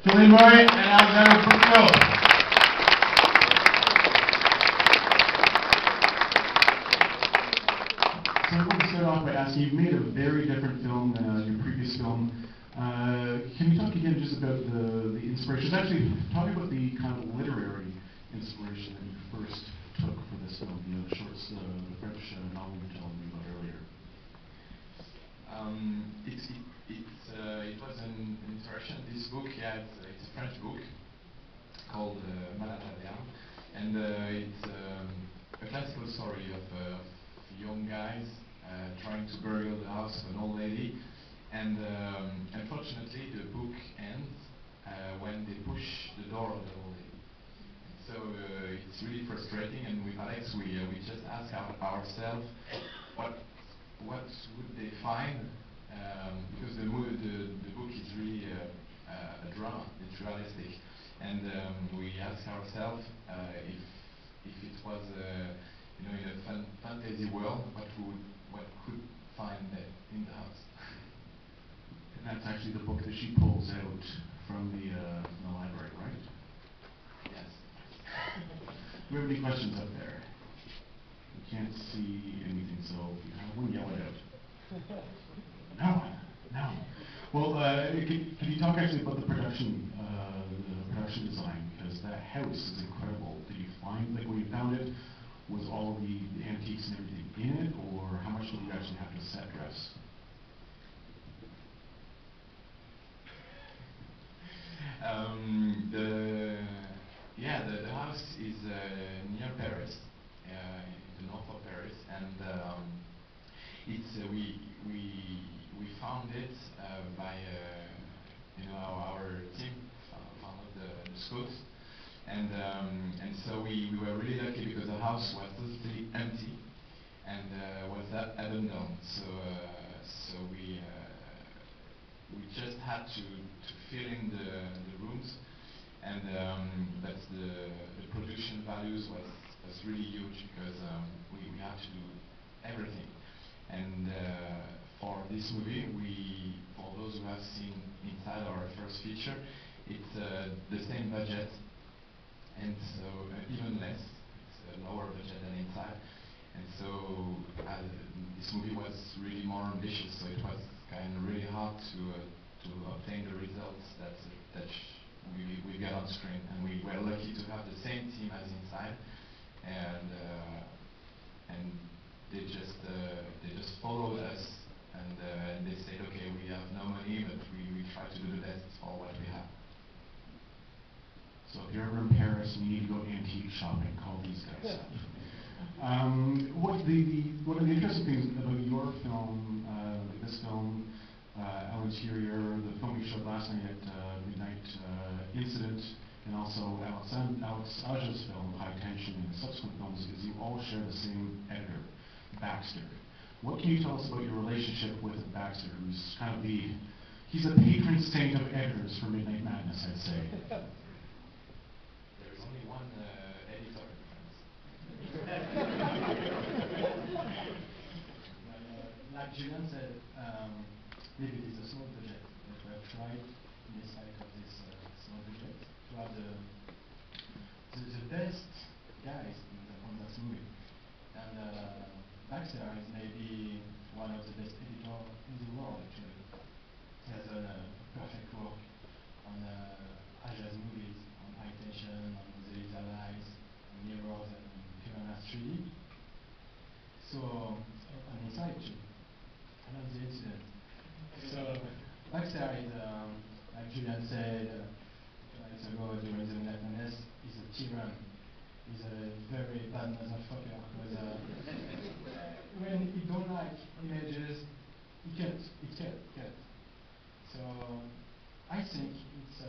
Livide and Alexander Brunel. So I want to start off by asking, you've made a very different film than your previous film. Can you talk again just about the inspiration? Actually, talk about the kind of literary inspiration that you first took for this film, the shorts, the French novel you were telling me about earlier. It was an inspiration. This book, it's a French book called Malade, and it's a classical story of young guys trying to bury the house of an old lady, and unfortunately the book ends when they push the door of the old lady. So it's really frustrating, and with Alex we just ask ourselves what would they find, because the book is really a drama, it's realistic, and we ask ourselves if it was in a fantasy world, what could find in the house. And that's actually the book that she pulls out from the library, right? Yes. Do we have any questions up there? We can't see anything, so if you have one, yell it out. No. Well, can you talk actually about the production design? Because that house is incredible. Did you find, like when you found it, was all the antiques and everything in it, or how much did you actually have to set dress? The house is near Paris, in the north of Paris, and it's we found it by our team found the scouts, and so we were really lucky because the house was totally empty and was abandoned. So we just had to fill in the rooms, and but the production values was really huge because we had to do everything. And for this movie, for those who have seen Inside, our first feature, it's the same budget, and so even less. It's a lower budget than Inside, and so this movie was really more ambitious. So it was kind of really hard to obtain the results that we got on screen, and we were lucky to have the same team as Inside, and they just followed us, and they said, okay, we have no money, but we try to do the best for what we have. So if you're ever in Paris and you need to go antique shopping, call these guys up. One of the interesting things about your film, this film, El Interior, the film we showed last night at Midnight Incident, and also Alex Aja's film, High Tension, and the subsequent films, is you all share the same editor, Baxter. What can you tell us about your relationship with Baxter, who's kind of he's a patron saint of editors for Midnight Madness, I'd say. There's only one editor in France. Like Julian said, Livide is a small budget, but we have tried, in spite of this small budget, to have the best guys on that movie. And Baxter is maybe one of the best editors in the world, actually. He has done perfect work on Aja's movies, on High Tension, on The Little Lies, on Mirrors, and Piranha 3D. So, on Inside too, and on The Incident. So, Baxter is, like Julian said, 2 nights ago during the Midnight Madness, he's a tyrann. He's a very bad motherfucker, because when he don't like images, he can't. So I think it's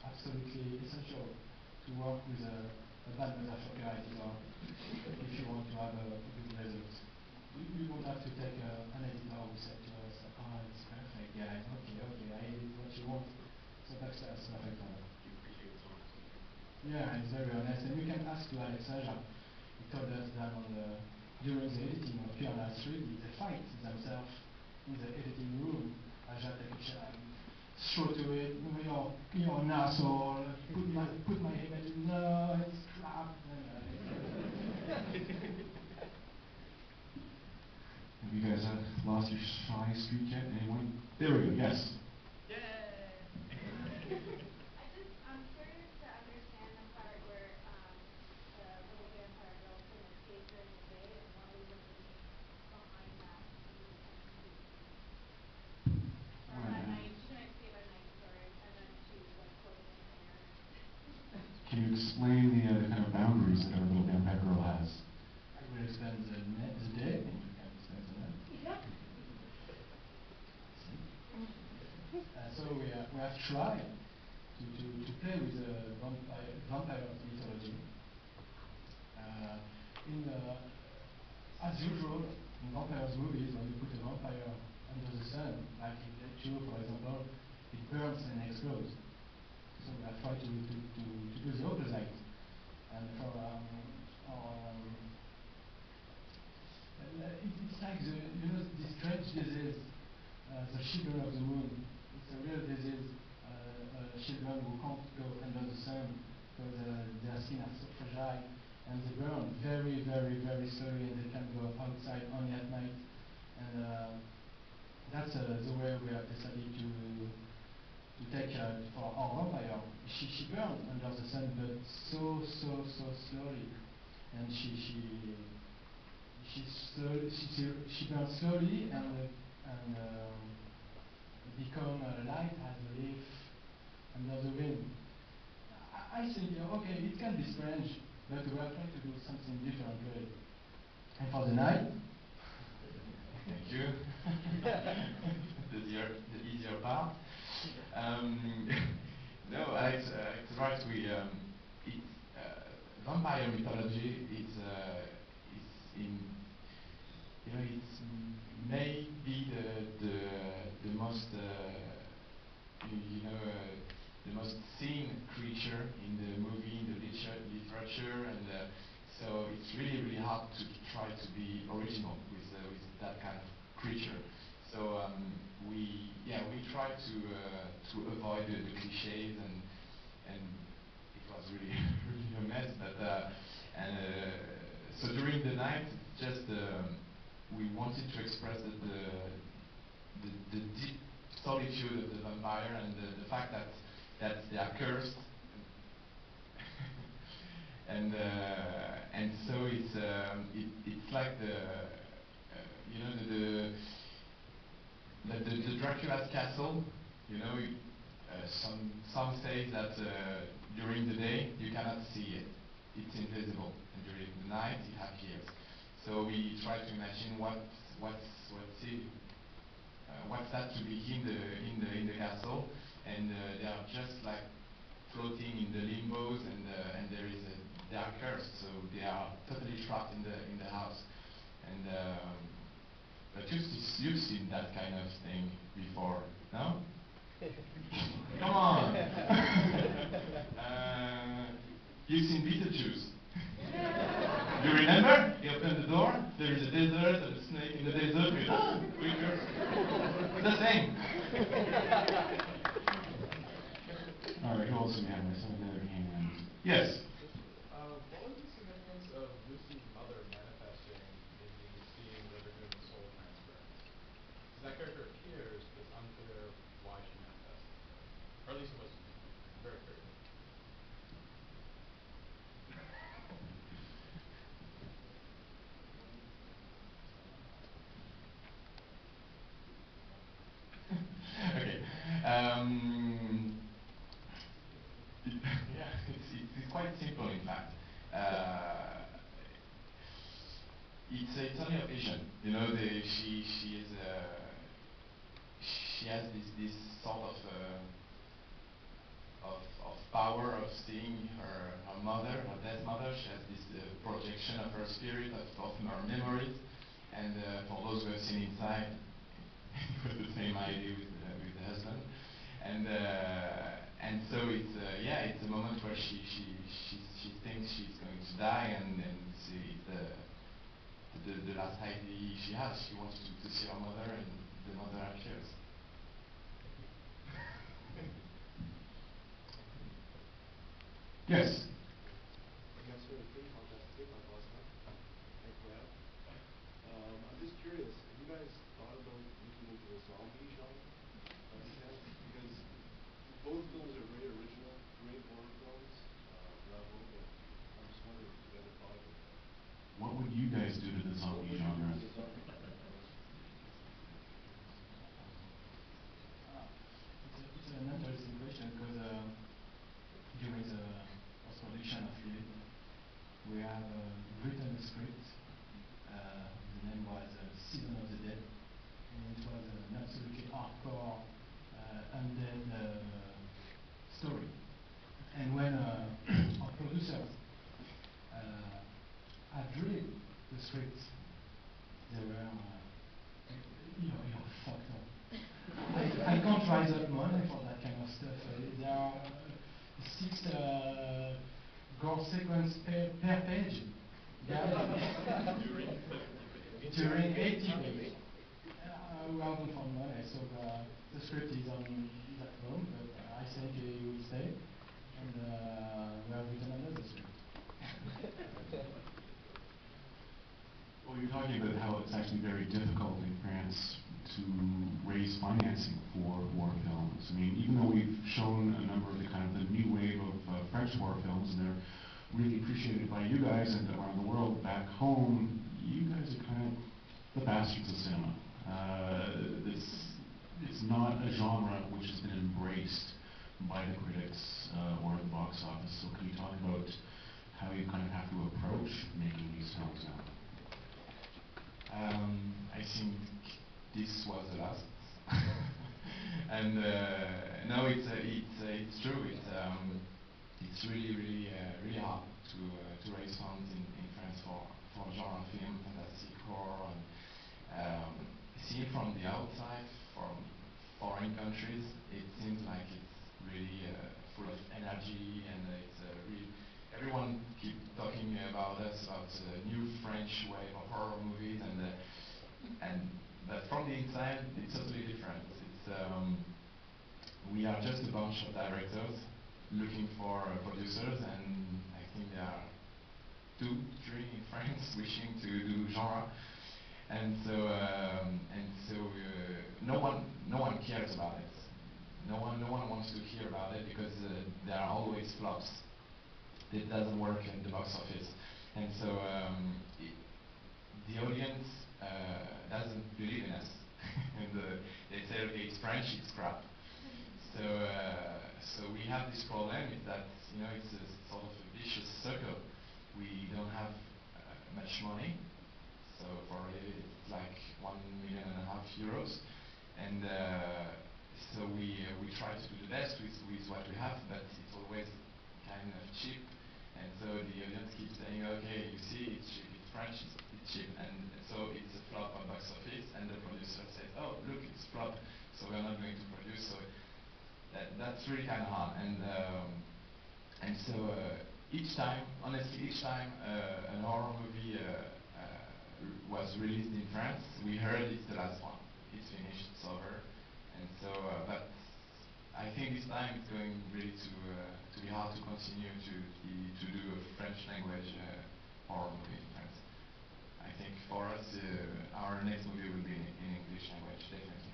absolutely essential to work with a bad motherfucker editor if you want to have a good result. We won't have to take an editor who said to us, oh, it's perfect, guys, okay, I edit what you want. So Baxter is perfect for that. Yeah, he's very honest, and we can ask to Alex Aja. He told us that during the editing of Piranha 3D, they fight themselves in the editing room. Aja take a chair and throw to it, you know, an asshole, put my image, no, it's crap. Have you guys lost your shy streak yet? Anyone? There we go, yes. I'm curious to understand the part where the little vampire girl can escape during the day and what was the reason behind that. Or at night, she can escape at night, sorry, and then she was like floating in the air. Can you explain the kind of boundaries that our little vampire girl has? I will explain the day, and you can explain the night. So we have tried to play with the vampire mythology. As usual, in vampires movies, when you put a vampire under the sun, like in Dead Show, for example, it burns and explodes. So we have tried to do the opposite. And for it's like this strange disease, the children of the moon. It's a real disease. Children who can't go under the sun because their skin are so fragile and they burn very, very, very slowly and they can go outside only at night. And that's the way we have decided to take for our vampire. She burns under the sun, but so slowly, and she burns slowly and become light as a leaf under the wind. I think, okay, it can be strange, but we are trying to do something different, really. And for the night, thank you. The easier part. No, it's right. Vampire mythology is in, it's maybe the most the most seen creature in the movie, in the literature, and so it's really hard to try to be original with that kind of creature. So we try to avoid the cliches, and it was really really a mess. But so during the night, just we wanted to express the deep solitude of the vampire and the fact that they are cursed, and so it's like the Dracula's castle. Some say that during the day you cannot see it; it's invisible, and during the night it appears. So we try to imagine what's that to be in the castle, and they are just like floating in the limbos, and they are cursed, so they are totally trapped in the house. And but you've seen that kind of thing before, no? Come on. You've seen Beetlejuice. You remember? You open the door, there is a desert, and a snake in the desert, quicker. The same. All right, who else do we have? Some of the other hands. Yes. What was the significance of Lucy's mother manifesting in the scene where they're doing the soul transference? Because that character appears, but it's unclear why she manifests. Or at least it was to me. Very clear. Okay. Yeah, it's quite simple, in fact. It's only a vision. She has this sort of power of seeing her mother, her dead mother. She has this projection of her spirit, of her memories. And for those who have seen Inside, it was the same idea with the husband. And so it's a moment where she thinks she's going to die, and the last idea she has. She wants to see her mother, and the mother appears. Yes. Merci everything. Fantastic. My boss now. Incroyable. I'm just curious, have you guys thought about looking into the zombie genre by any chance? Because both films are very original, great horror films. Bravo, but I'm just wondering if you guys have thought about that. What would you guys do to the What zombie would you do genre? to the zombie genre? It's an interesting question because during the post-production of Livide, we have written a script. The name was Season of the Dead, and it was an absolutely hardcore undead story. And when our producers had read the script, they were, you're fucked up. I can't rise up money for that kind of stuff. There are 6 gore sequence per page. During 80 pages. We haven't found money, so the script is at home, but I think it will stay, and we have written another script. Well, you're talking about how it's actually very difficult in France to raise financing for horror films. I mean, even though we've shown a number of the kind of the new wave of French horror films, and they're really appreciated by you guys and around the world, back home, you guys are kind of the bastards of cinema. It's not a genre which has been embraced by the critics or the box office. So can you talk about how you kind of have to approach making these films now? I think this was the last, and no, it's true. It's really hard to raise funds in France for genre film, fantastic horror, and seen from the outside, from foreign countries, it seems like it's really full of energy, and it's really everyone keep talking about us about the new French wave of horror movies, and but from the inside it's totally different. It's we are just a bunch of directors looking for producers, and I think there are 2, 3 in France wishing to do genre, and so no one cares about it. No one wants to hear about it because there are always flops. It doesn't work in the box office, and so the audience doesn't believe in us, and they say, okay, it's French, it's crap. So we have this problem is that it's a sort of a vicious circle. We don't have much money, so for it's like 1.5 million euros, and so we try to do the best with what we have, but it's always kind of cheap, and so the audience keeps saying, okay, you see, it's cheap, it's French, it's cheap, and so it's a flop on box office, and the producer says, oh, look, it's flop, so we're not going to produce. So that's really kind of hard, and so each time, honestly, an horror movie was released in France, we heard it's the last one, it's finished, it's over, and so but I think this time it's going really to be hard to continue to do a French language horror movie in France. I think for us, our next movie will be in English language, definitely.